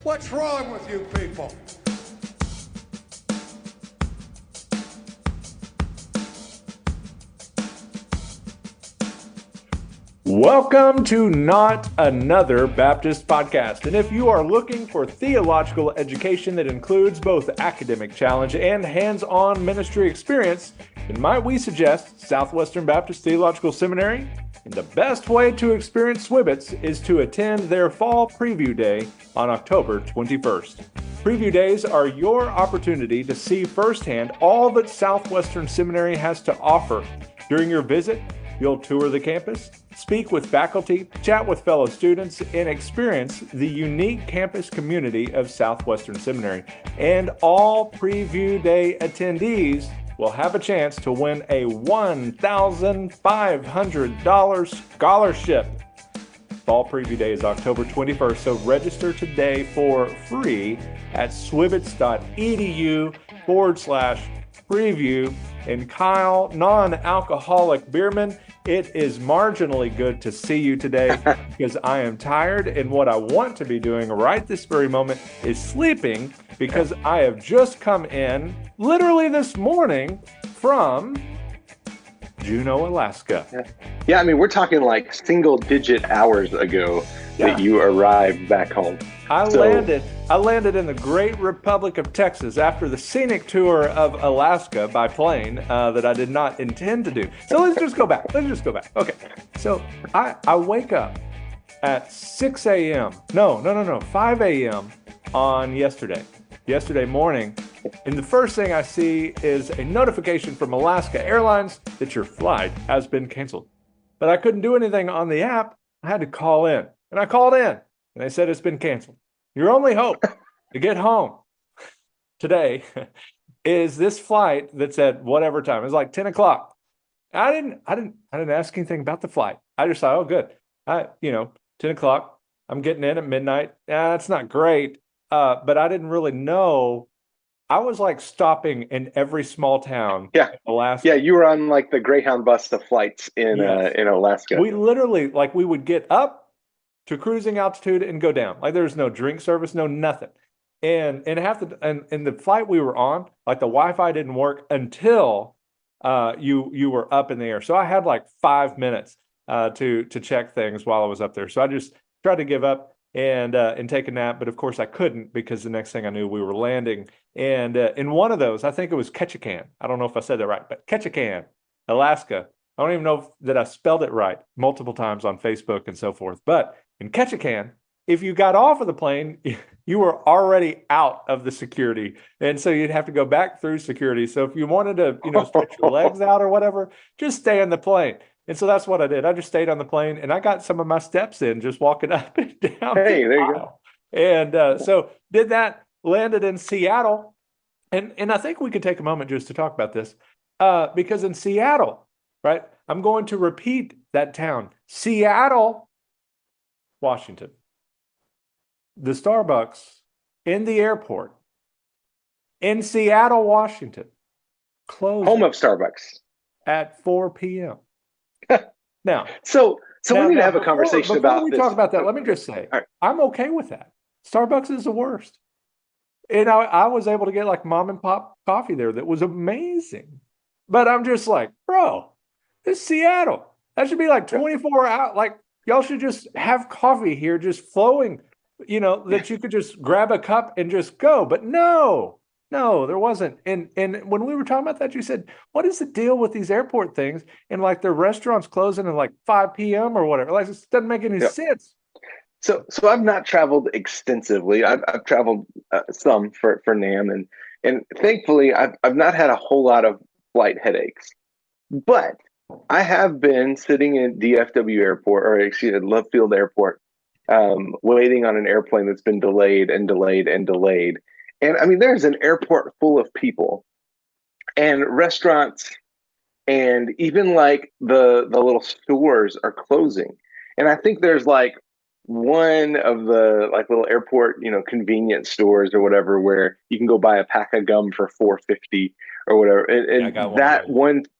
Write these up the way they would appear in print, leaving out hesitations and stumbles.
What's wrong with you people? Welcome to Not Another Baptist Podcast. And if you are looking for theological education that includes both academic challenge and hands-on ministry experience, then might we suggest Southwestern Baptist Theological Seminary? And the best way to experience SWBTS is to attend their Fall Preview Day on October 21st. Preview days are your opportunity to see firsthand all that Southwestern Seminary has to offer. During your visit, you'll tour the campus, speak with faculty, chat with fellow students, and experience the unique campus community of Southwestern Seminary. And all Preview Day attendees will have a chance to win a $1,500 scholarship. Fall Preview Day is October 21st, so register today for free at swbts.edu/preview. And Kyle, non-alcoholic beerman, it is marginally good to see you today because I am tired, and what I want to be doing right this very moment is sleeping because I have just come in literally this morning from Juneau, Alaska. Yeah, I mean, we're talking like single-digit hours ago that you arrived back home. I landed in the great Republic of Texas after the scenic tour of Alaska by plane that I did not intend to do. So let's just go back. Okay. So I wake up at 6 a.m. No, 5 a.m. on yesterday morning. And the first thing I see is a notification from Alaska Airlines that your flight has been canceled. But I couldn't do anything on the app. I had to call in. And I called in, and they said it's been canceled. Your only hope to get home today is this flight that's at whatever time. It's like 10 o'clock. I didn't ask anything about the flight. I just thought, oh, good. 10 o'clock. I'm getting in at midnight. That's not great. But I didn't really know. I was like stopping in every small town in Alaska. Yeah, you were on like the Greyhound bus of flights in Alaska. We literally, we would get up to cruising altitude and go down. Like there's no drink service, no nothing. And the flight we were on, like the Wi-Fi didn't work until you were up in the air. So I had like 5 minutes to check things while I was up there. So I just tried to give up and take a nap, but of course I couldn't because the next thing I knew we were landing. And in one of those, I think it was Ketchikan. I don't know if I said that right, but Ketchikan, Alaska. I don't even know that I spelled it right multiple times on Facebook and so forth. But in Ketchikan, if you got off of the plane, you were already out of the security. And so you'd have to go back through security. So if you wanted to, stretch your legs out or whatever, just stay on the plane. And so that's what I did. I just stayed on the plane and I got some of my steps in just walking up and down. Hey, there you go. And so did that, landed in Seattle. And I think we could take a moment just to talk about this because in Seattle, right, I'm going to repeat that town, Seattle, Washington. The Starbucks in the airport in Seattle, Washington, closed. Home of Starbucks. At 4 p.m. Now, so we need to have a conversation about this. Before we talk about that, let me just say, I'm okay with that. Starbucks is the worst. And I was able to get like mom and pop coffee there that was amazing. But I'm just like, bro, it's Seattle. That should be like 24 hours. Like, y'all should just have coffee here just flowing, that you could just grab a cup and just go. But no, there wasn't. And when we were talking about that, you said, what is the deal with these airport things? And like the restaurants closing at like 5 p.m. or whatever. Like, this doesn't make any sense. So I've not traveled extensively. I've traveled some for NAM, and thankfully I've not had a whole lot of flight headaches. But I have been sitting in DFW Airport, or excuse me, Love Field Airport, waiting on an airplane that's been delayed and delayed and delayed. And I mean, there's an airport full of people and restaurants, and even like the little stores are closing. And I think there's like one of the like little airport, convenience stores or whatever, where you can go buy a pack of gum for $4.50 or whatever. And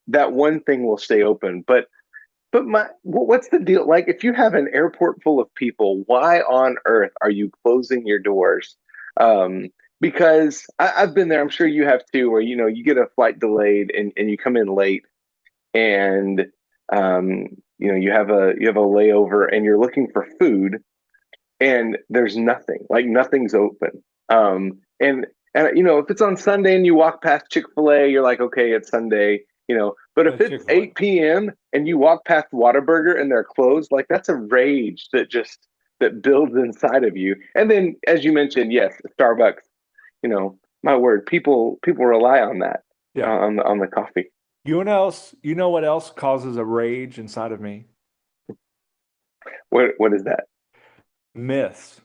that one thing will stay open. But But what's the deal? Like, if you have an airport full of people, why on earth are you closing your doors? Um, because I've been there. I'm sure you have too, where you get a flight delayed and you come in late, and you have a layover, and you're looking for food, and there's nothing. Like nothing's open. And if it's on Sunday and you walk past Chick-fil-A, you're like, okay, it's Sunday. But if it's Chick-fil-A. 8 p.m. and you walk past Whataburger and they're closed, like that's a rage that builds inside of you. And then, as you mentioned, yes, Starbucks. My word, people rely on that Yeah. on the coffee. You know what else causes a rage inside of me? What is that? Myths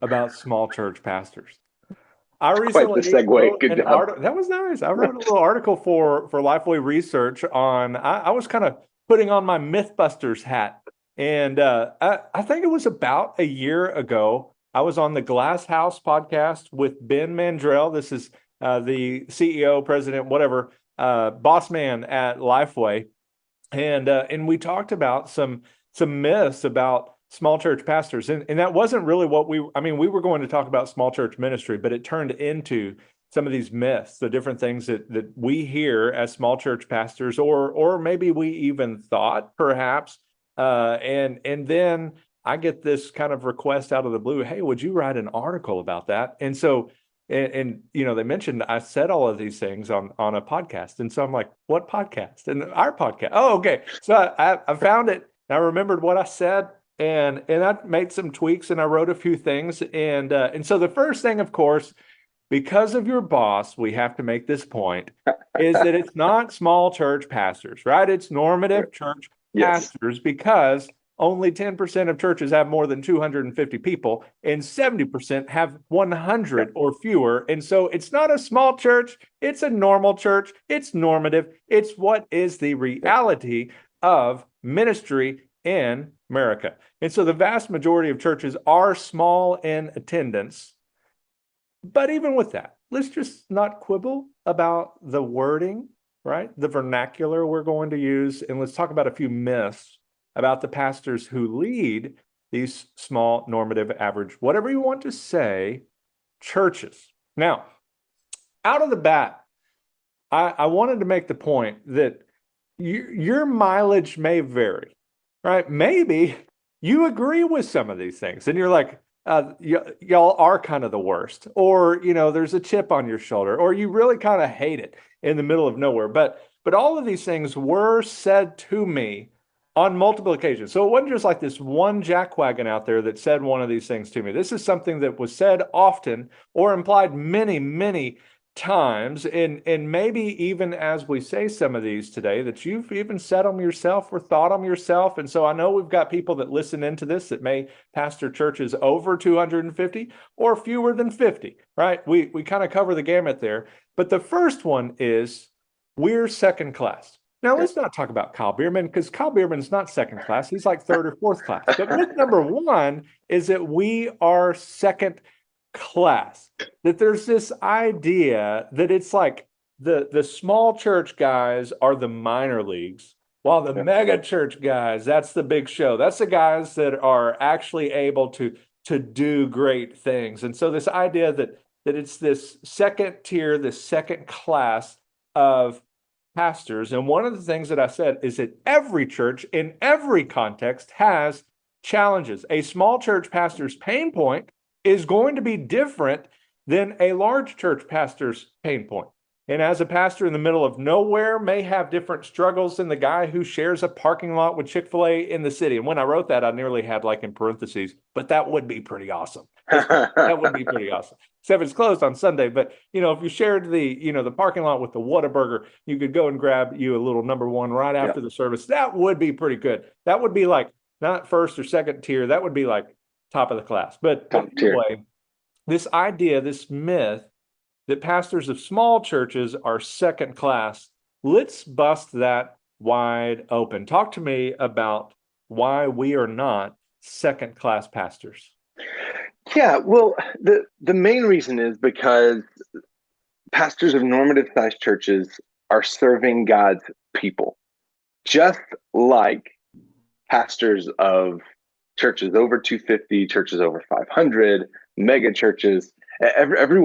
about small church pastors. I Quite the recently segue. wrote Good an job. article. That was nice. I wrote a little article for Lifeway Research on. I was kind of putting on my MythBusters hat, and I think it was about a year ago. I was on the Glass House podcast with Ben Mandrell. This is the CEO, president, whatever, boss man at Lifeway, and we talked about some myths about small church pastors, and that wasn't really what we were going to talk about small church ministry, but it turned into some of these myths, the different things that we hear as small church pastors, or maybe we even thought perhaps, and then I get this kind of request out of the blue, hey, would you write an article about that? And so and they mentioned I said all of these things on a podcast, and so I'm like, what podcast? And our podcast. Oh, okay. So I found it, and I remembered what I said, and I made some tweaks, and I wrote a few things, and so the first thing, of course, because of your boss, we have to make this point, is that it's not small church pastors, right? It's normative church Yes. pastors, because only 10% of churches have more than 250 people, and 70% have 100 or fewer. And so it's not a small church, it's a normal church, it's normative, it's what is the reality of ministry in America. And so the vast majority of churches are small in attendance. But even with that, let's just not quibble about the wording, right? The vernacular we're going to use, and let's talk about a few myths about the pastors who lead these small, normative, average, whatever you want to say, churches. Now, out of the bat, I wanted to make the point that your mileage may vary, right? Maybe you agree with some of these things, and you're like, y'all are kind of the worst, or there's a chip on your shoulder, or you really kind of hate it in the middle of nowhere. But all of these things were said to me on multiple occasions. So it wasn't just like this one jackwagon out there that said one of these things to me. This is something that was said often or implied many, many times, and maybe even as we say some of these today, that you've even said them yourself or thought them yourself. And so I know we've got people that listen into this that may pastor churches over 250 or fewer than 50, right? We kind of cover the gamut there. But the first one is, we're second class. Now, let's not talk about Kyle Bierman, because Kyle Bierman's not second class. He's like third or fourth class. But myth number one is that we are second class, that there's this idea that it's like the small church guys are the minor leagues, while the mega church guys, that's the big show. That's the guys that are actually able to do great things. And so this idea that it's this second tier, this second class of pastors. And one of the things that I said is that every church in every context has challenges. A small church pastor's pain point is going to be different than a large church pastor's pain point. And as a pastor in the middle of nowhere may have different struggles than the guy who shares a parking lot with Chick-fil-A in the city. And when I wrote that, I nearly had like in parentheses, but that would be pretty awesome. That would be pretty awesome. Except it's closed on Sunday. But, if you shared the parking lot with the Whataburger, you could go and grab you a little number one right after the service. That would be pretty good. That would be like not first or second tier. That would be like top of the class. But anyway, this idea, this myth that pastors of small churches are second class, let's bust that wide open. Talk to me about why we are not second class pastors. Yeah, well, the main reason is because pastors of normative sized churches are serving God's people, just like pastors of churches over 250, churches over 500, mega churches. Every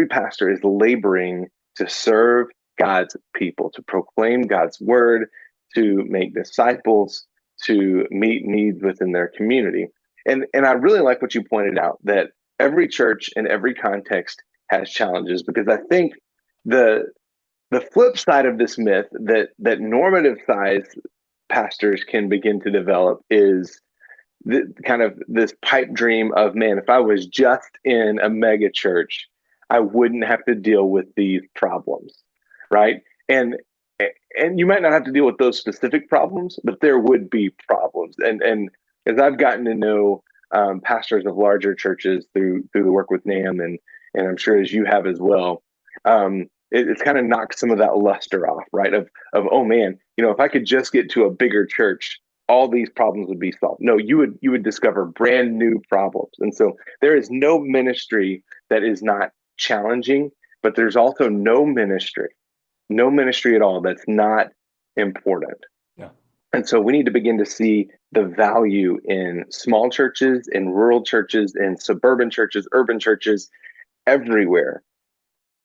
pastor is laboring to serve God's people, to proclaim God's word, to make disciples, to meet needs within their community. And I really like what you pointed out, that every church in every context has challenges, because I think the flip side of this myth that normative size pastors can begin to develop is kind of this pipe dream of, man, if I was just in a mega church, I wouldn't have to deal with these problems, right? And you might not have to deal with those specific problems, but there would be problems. And as I've gotten to know pastors of larger churches through the work with NAM, and I'm sure as you have as well, it's kind of knocked some of that luster off, right? Of oh man, if I could just get to a bigger church, all these problems would be solved. No, you would discover brand new problems. And so there is no ministry that is not challenging, but there's also no ministry at all that's not important. Yeah. And so we need to begin to see the value in small churches, in rural churches, in suburban churches, urban churches, everywhere.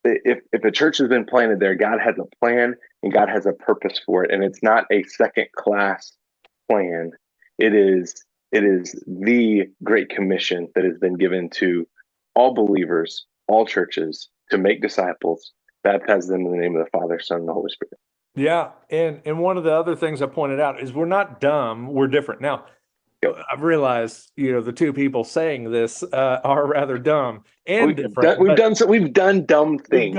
If a church has been planted there, God has a plan and God has a purpose for it. And it's not a second class plan. It is the Great Commission that has been given to all believers, all churches, to make disciples, baptize them in the name of the Father, Son, and the Holy Spirit. Yeah. And one of the other things I pointed out is we're not dumb, we're different. Now, I've realized, the two people saying this are rather dumb and different. We've done dumb things.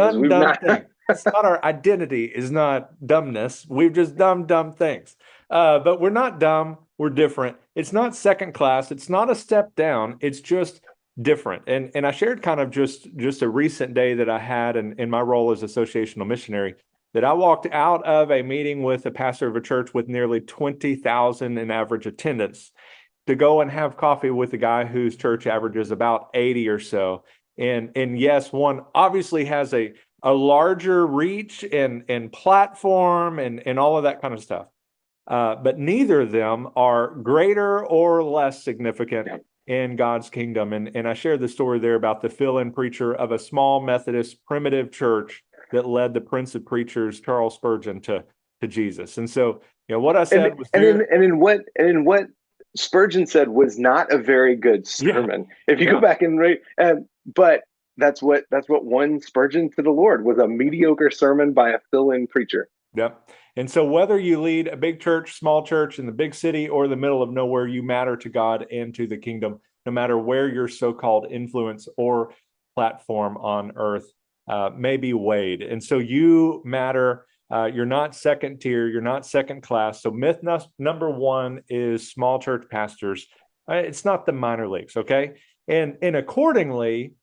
It's not our identity is not dumbness. We've just done dumb things. But we're not dumb. We're different. It's not second class. It's not a step down. It's just different. And I shared kind of just a recent day that I had in my role as associational missionary, that I walked out of a meeting with a pastor of a church with nearly 20,000 in average attendance to go and have coffee with a guy whose church averages about 80 or so. And yes, one obviously has a larger reach and platform and all of that kind of stuff. But neither of them are greater or less significant in God's kingdom. And I shared the story there about the fill-in preacher of a small Methodist primitive church that led the Prince of Preachers, Charles Spurgeon, to Jesus. And so, what I said was, in what Spurgeon said was not a very good sermon. If you go back and read, but that's what won Spurgeon to the Lord, was a mediocre sermon by a fill-in preacher. Yep. And so whether you lead a big church, small church, in the big city or the middle of nowhere, you matter to God and to the kingdom, no matter where your so-called influence or platform on earth may be weighed. And so you matter. You're not second tier. You're not second class. So myth number one is small church pastors. It's not the minor leagues, okay? And accordingly,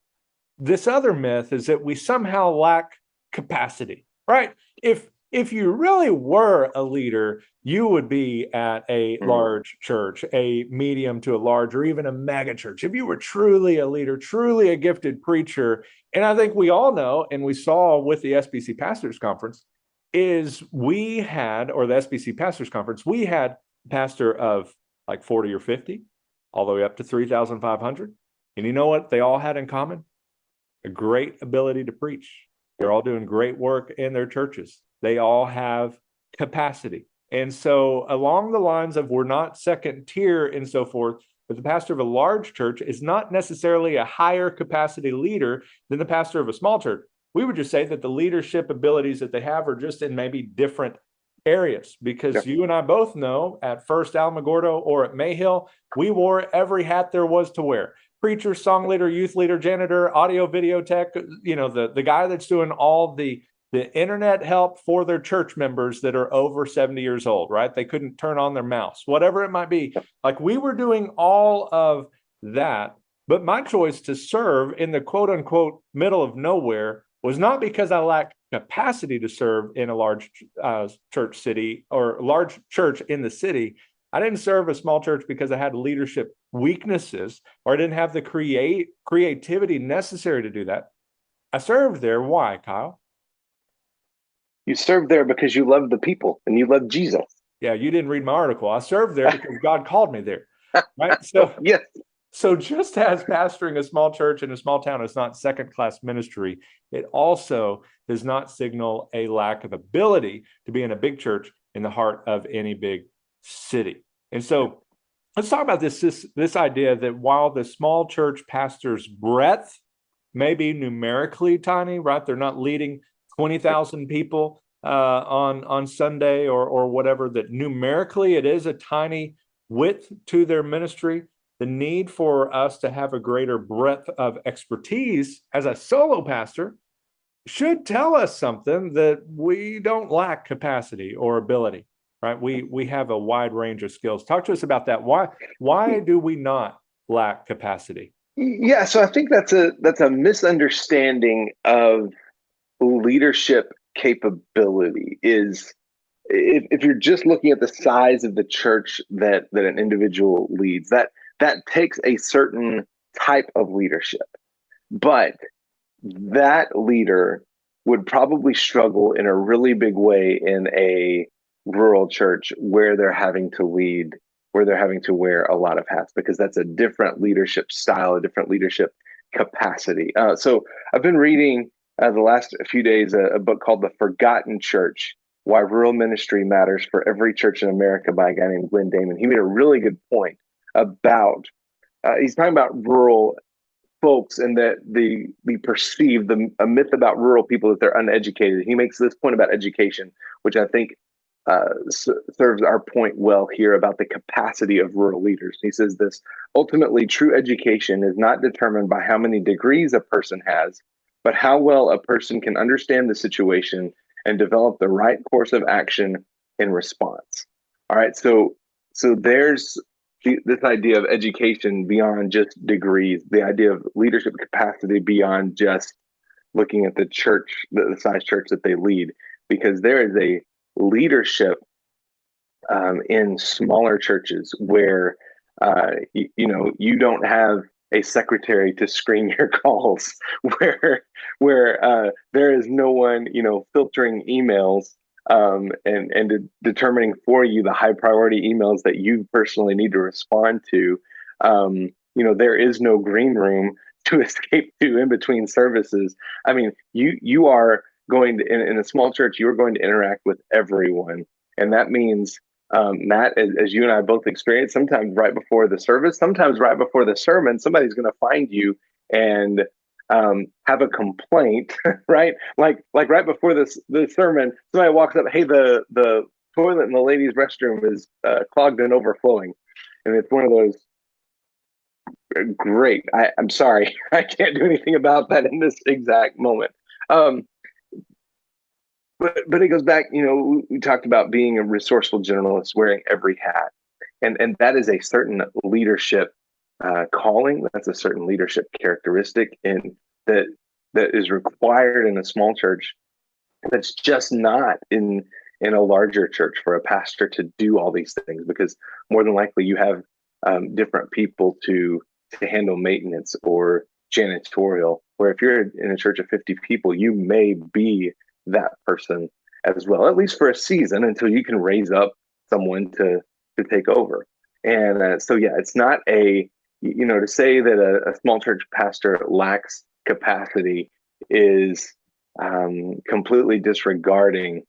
this other myth is that we somehow lack capacity, right? If you really were a leader, you would be at a large church, a medium to a large, or even a mega church. If you were truly a leader, truly a gifted preacher, and I think we all know, and we saw with the SBC Pastors Conference, is we had, or the SBC Pastors Conference, we had a pastor of like 40 or 50, all the way up to 3,500. And you know what they all had in common? A great ability to preach. They're all doing great work in their churches. They all have capacity. And so along the lines of we're not second tier and so forth, but the pastor of a large church is not necessarily a higher capacity leader than the pastor of a small church. We would just say that the leadership abilities that they have are just in maybe different areas, because you and I both know at First Alamogordo or at Mayhill, we wore every hat there was to wear. Preacher, song leader, youth leader, janitor, audio, video tech, the guy that's doing all the internet help for their church members that are over 70 years old, right? They couldn't turn on their mouse, whatever it might be. Like, we were doing all of that. But my choice to serve in the quote unquote middle of nowhere was not because I lacked capacity to serve in a large church city or large church in the city. I didn't serve a small church because I had leadership weaknesses or I didn't have the creativity necessary to do that. I served there. Why, Kyle? You served there because you loved the people and you loved Jesus. Yeah, you didn't read my article. I served there because God called me there. Right. So Yes. so just as pastoring a small church in a small town is not second-class ministry, it also does not signal a lack of ability to be in a big church in the heart of any big city. And so let's talk about this idea that while the small church pastor's breadth may be numerically tiny, right? They're not leading 20,000 people on Sunday or whatever, that numerically it is a tiny width to their ministry. The need for us to have a greater breadth of expertise as a solo pastor should tell us something, that we don't lack capacity or ability, right? We have a wide range of skills. Talk to us about that. Why do we not lack capacity? Yeah, so I think that's a misunderstanding of leadership capability. Is if you're just looking at the size of the church that an individual leads, that takes a certain type of leadership, but that leader would probably struggle in a really big way in a rural church where they're having to lead, where they're having to wear a lot of hats, because that's a different leadership style, a different leadership capacity. So I've been reading the last few days a book called The Forgotten Church: Why Rural Ministry Matters for Every Church in America, by a guy named Glenn Damon. He made a really good point about, he's talking about rural folks, and that the perceived, a myth about rural people, that they're uneducated. He makes this point about education, which I think serves our point well here about the capacity of rural leaders. He says this: ultimately, true education is not determined by how many degrees a person has, but how well a person can understand the situation and develop the right course of action in response. All right, so there's this idea of education beyond just degrees, the idea of leadership capacity beyond just looking at the church, the size church that they lead, because there is a leadership in smaller churches where you don't have a secretary to screen your calls, where there is no one filtering emails and determining for you the high priority emails that you personally need to respond to. There is no green room to escape to in between services. I mean, you are going to, in a small church, you're going to interact with everyone. And that means, Matt, as you and I both experienced, sometimes right before the service, sometimes right before the sermon, somebody's going to find you and have a complaint, right? Like right before the sermon, somebody walks up, hey, the toilet in the ladies' restroom is clogged and overflowing. And it's one of those, great, I'm sorry, I can't do anything about that in this exact moment. But it goes back, we talked about being a resourceful generalist, wearing every hat. And that is a certain leadership calling. That's a certain leadership characteristic that is required in a small church. That's just not in a larger church for a pastor to do all these things, because more than likely you have different people to handle maintenance or janitorial, where if you're in a church of 50 people, you may be that person as well, at least for a season, until you can raise up someone to take over. And so, yeah, it's not to say that a small church pastor lacks capacity is completely disregarding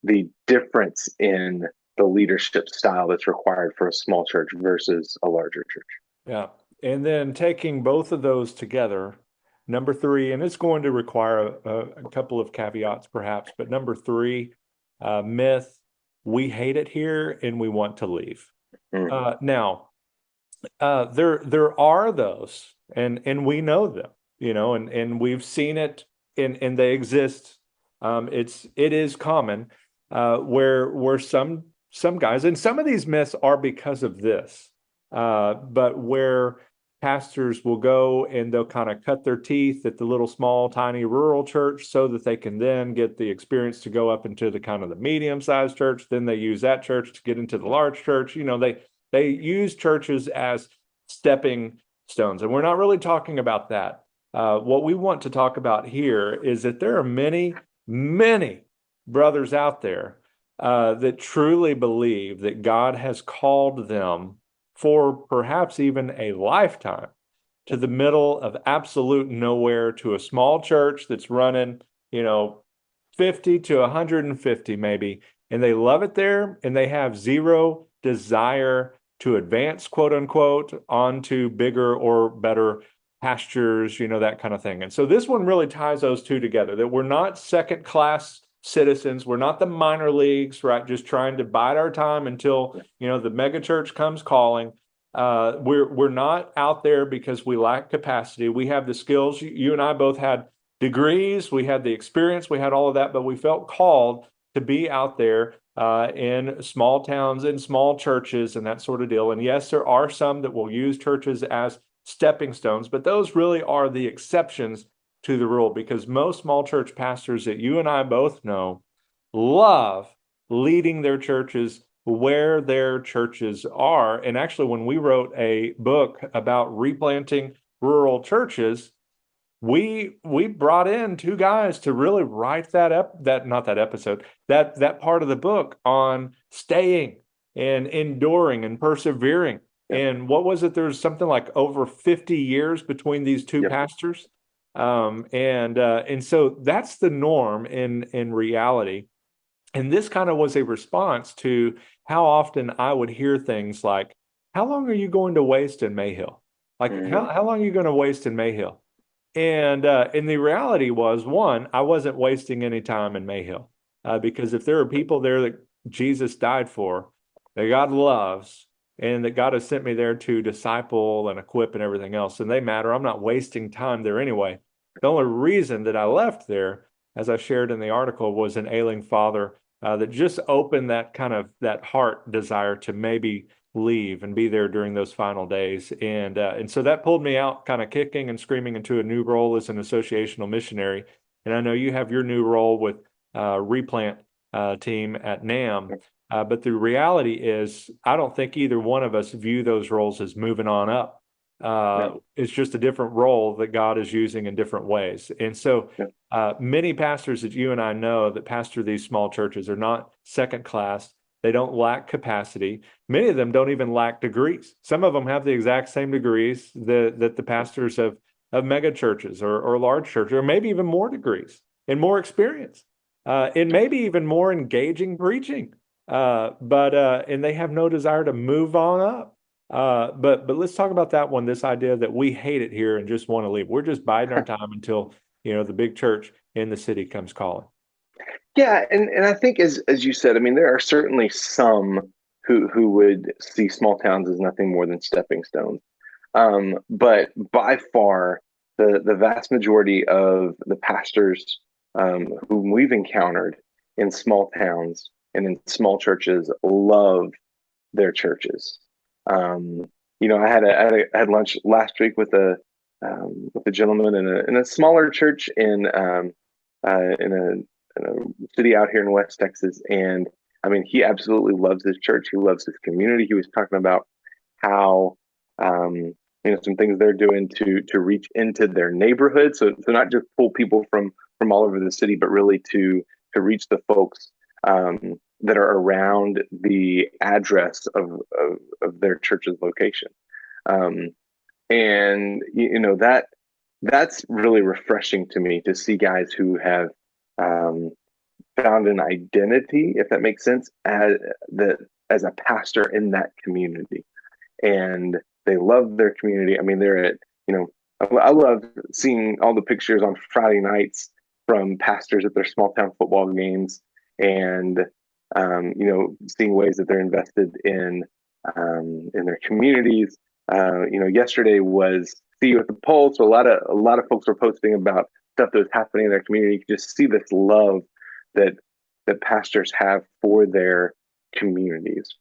the difference in the leadership style that's required for a small church versus a larger church. Yeah. And then taking both of those together, number three, and it's going to require a couple of caveats perhaps, but number three, myth: we hate it here and we want to leave. Now, there are those, and we know them, and we've seen it, and they exist. It is common where some guys, and some of these myths are because of this, but where pastors will go and they'll kind of cut their teeth at the little small tiny rural church so that they can then get the experience to go up into the kind of the medium-sized church. Then they use that church to get into the large church. They use churches as stepping stones, and we're not really talking about that. What we want to talk about here is that there are many brothers out there that truly believe that God has called them for perhaps even a lifetime to the middle of absolute nowhere, to a small church that's running, 50 to 150 maybe, and they love it there and they have zero desire to advance, quote unquote, onto bigger or better pastures, that kind of thing. And so this one really ties those two together, that we're not second class citizens. We're not the minor leagues, right? Just trying to bide our time until, the mega church comes calling. We're not out there because we lack capacity. We have the skills. You and I both had degrees, we had the experience, we had all of that, but we felt called to be out there in small towns, in small churches, and that sort of deal. And yes, there are some that will use churches as stepping stones, but those really are the exceptions to the rule, because most small church pastors that you and I both know love leading their churches where their churches are. And actually, when we wrote a book about replanting rural churches, we brought in two guys to really write that part of the book on staying and enduring and persevering. Yep. And what was it? There's something like over 50 years between these two Yep. pastors. And so that's the norm in reality. And this kind of was a response to how often I would hear things like, how long are you going to waste in Mayhill? Like, how long are you going to waste in Mayhill? And the reality was, one, I wasn't wasting any time in Mayhill, because if there are people there that Jesus died for, that God loves, and that God has sent me there to disciple and equip and everything else, and they matter, I'm not wasting time there anyway. The only reason that I left there, as I shared in the article, was an ailing father that just opened that heart desire to maybe leave and be there during those final days. And so that pulled me out kind of kicking and screaming into a new role as an associational missionary. And I know you have your new role with Replant team at NAM. But the reality is, I don't think either one of us view those roles as moving on up. No. It's just a different role that God is using in different ways. And so many pastors that you and I know that pastor these small churches are not second class. They don't lack capacity. Many of them don't even lack degrees. Some of them have the exact same degrees that the pastors of mega churches or large churches, or maybe even more degrees and more experience, and maybe even more engaging preaching. And they have no desire to move on up. But let's talk about that one, this idea that we hate it here and just want to leave. We're just biding our time until, the big church in the city comes calling. Yeah, and I think as you said, I mean, there are certainly some who would see small towns as nothing more than stepping stones. But by far, the vast majority of the pastors whom we've encountered in small towns and in small churches love their churches. I had lunch last week with a gentleman in a smaller church in a city out here in West Texas, and I mean, he absolutely loves his church. He loves his community. He was talking about how some things they're doing to reach into their neighborhood, so not just pull people from all over the city, but really to reach the folks that are around the address of their church's location. And that's really refreshing to me, to see guys who have found an identity, if that makes sense, as a pastor in that community, and they love their community. I mean, they're at I love seeing all the pictures on Friday nights from pastors at their small town football games, and seeing ways that they're invested in their communities. Yesterday was See You at the Pulse, so a lot of folks were posting about stuff that was happening in their community. You can just see this love that pastors have for their communities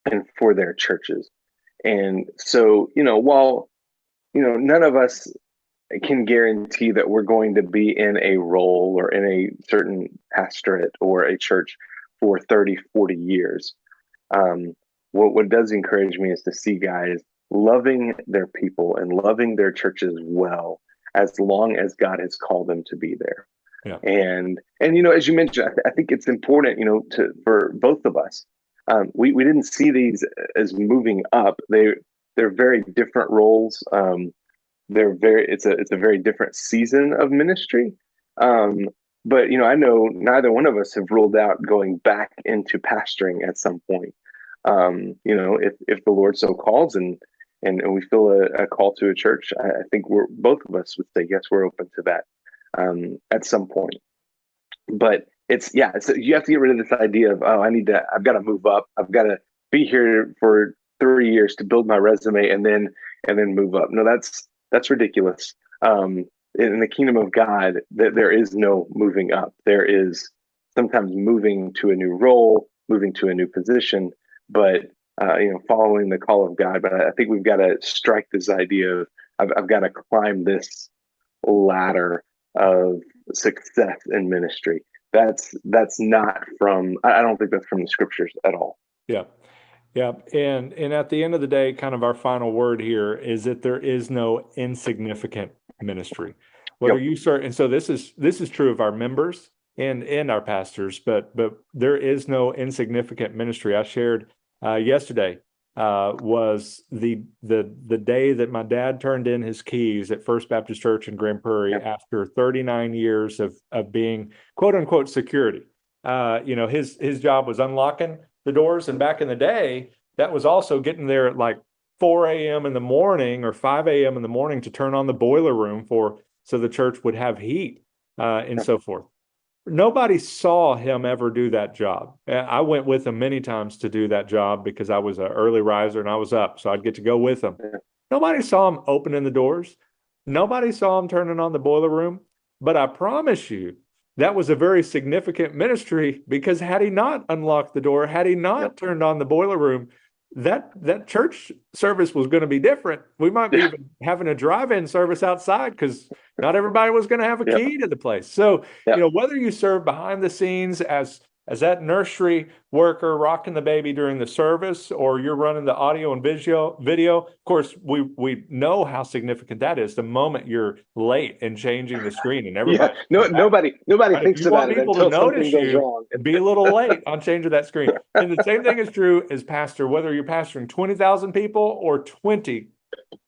and for their churches. And so, while none of us can guarantee that we're going to be in a role or in a certain pastorate or a church for 30, 40 years, what does encourage me is to see guys loving their people and loving their churches well, as long as God has called them to be there. Yeah. And as you mentioned, I think it's important, for both of us. We didn't see these as moving up. They're very different roles. It's a very different season of ministry. But I know neither one of us have ruled out going back into pastoring at some point. If the Lord so calls and we feel a call to a church, I think both of us would say yes, we're open to that at some point. But you have to get rid of this idea of, I've got to move up, I've got to be here for 3 years to build my resume and then move up. No, that's ridiculous. In the kingdom of God, there is no moving up. There is sometimes moving to a new role, moving to a new position, but following the call of God. But I think we've got to strike this idea of I've got to climb this ladder of success in ministry. That's not from. I don't think that's from the scriptures at all. Yeah. Yeah. And at the end of the day, kind of our final word here is that there is no insignificant ministry. Whether you start, and so this is true of our members and our pastors, but there is no insignificant ministry. I shared yesterday was the day that my dad turned in his keys at First Baptist Church in Grand Prairie after 39 years of being quote unquote security. His job was unlocking the doors, and back in the day, that was also getting there at like 4 a.m. in the morning or 5 a.m. in the morning to turn on the boiler room so the church would have heat and so forth. Nobody saw him ever do that job. I went with him many times to do that job because I was an early riser and I was up, so I'd get to go with him. Nobody saw him opening the doors. Nobody saw him turning on the boiler room. But I promise you, that was a very significant ministry, because had he not unlocked the door, had he not turned on the boiler room, that church service was going to be different. We might be even having a drive-in service outside because not everybody was going to have a key to the place. So, whether you serve behind the scenes as that nursery worker rocking the baby during the service, or you're running the audio and video, of course, we know how significant that is the moment you're late and changing the screen and everybody. Nobody thinks about it until something goes wrong. Be a little late on changing that screen. And the same thing is true as pastor, whether you're pastoring 20,000 people or 20,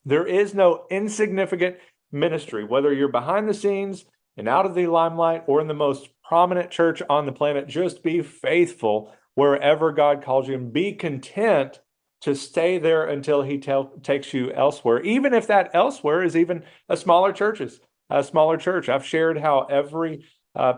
there is no insignificant ministry, whether you're behind the scenes and out of the limelight or in the most prominent church on the planet. Just be faithful wherever God calls you and be content to stay there until he takes you elsewhere, even if that elsewhere is even a smaller church. I've shared how every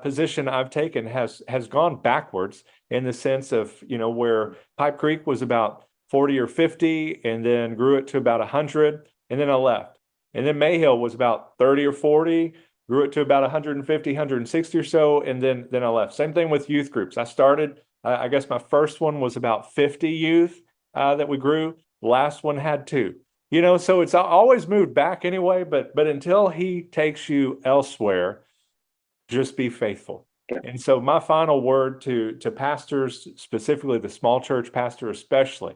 position I've taken has gone backwards in the sense of, where Pipe Creek was about 40 or 50 and then grew it to about 100, and then I left. And then Mayhill was about 30 or 40, grew it to about 150, 160 or so, and then I left. Same thing with youth groups. I started, I guess my first one was about 50 youth that we grew. The last one had 2. So it's always moved back anyway, but until he takes you elsewhere, just be faithful. And so my final word to pastors, specifically the small church pastor especially,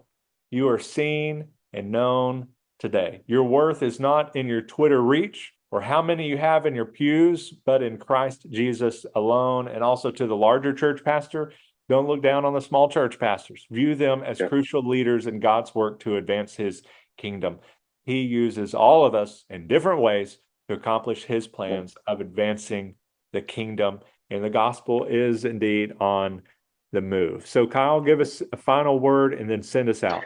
you are seen and known today. Your worth is not in your Twitter reach or how many you have in your pews, but in Christ Jesus alone. And also to the larger church pastor, don't look down on the small church pastors. View them as crucial leaders in God's work to advance his kingdom. He uses all of us in different ways to accomplish his plans of advancing the kingdom. And the gospel is indeed on the move. So Kyle, give us a final word and then send us out.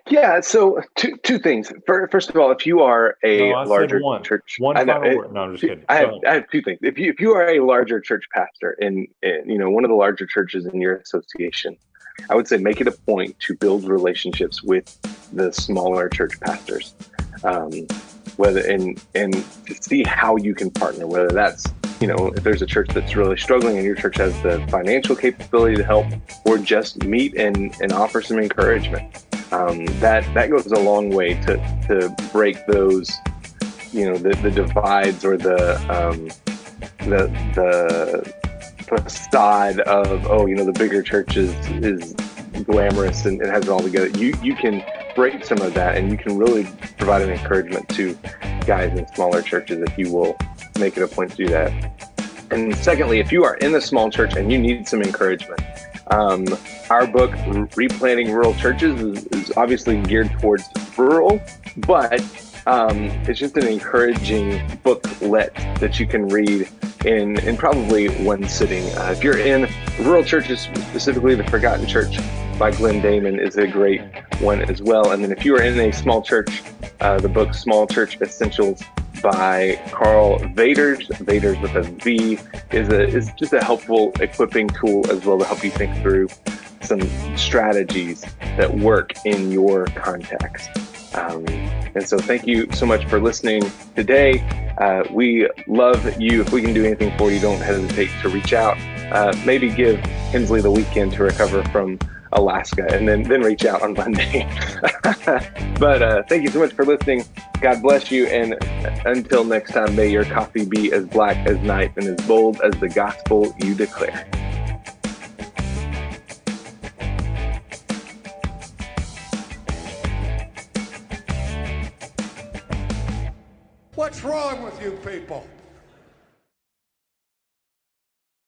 Yeah, so two things. First of all, if you are a larger church, one final word. No, I'm just kidding. I have 2 things. If you are a larger church pastor in one of the larger churches in your association, I would say make it a point to build relationships with the smaller church pastors, whether and to see how you can partner. Whether that's if there's a church that's really struggling and your church has the financial capability to help, or just meet and offer some encouragement. That goes a long way to break those, the divides or the facade of, the bigger church is glamorous and it has it all together. You can break some of that, and you can really provide an encouragement to guys in smaller churches if you will make it a point to do that. And secondly, if you are in a small church and you need some encouragement, our book, Replanting Rural Churches, is obviously geared towards rural, but it's just an encouraging booklet that you can read in probably one sitting. If you're in rural churches, specifically the Forgotten Church by Glenn Damon is a great one as well. And then if you are in a small church, the book Small Church Essentials by Carl Vaders with a V, is just a helpful equipping tool as well to help you think through some strategies that work in your context. And so thank you so much for listening today. We love you. If we can do anything for you, don't hesitate to reach out. Maybe give Hensley the weekend to recover from Alaska and then reach out on Monday. But thank you so much for listening. God bless you. And until next time, may your coffee be as black as night and as bold as the gospel you declare. What's wrong with you people?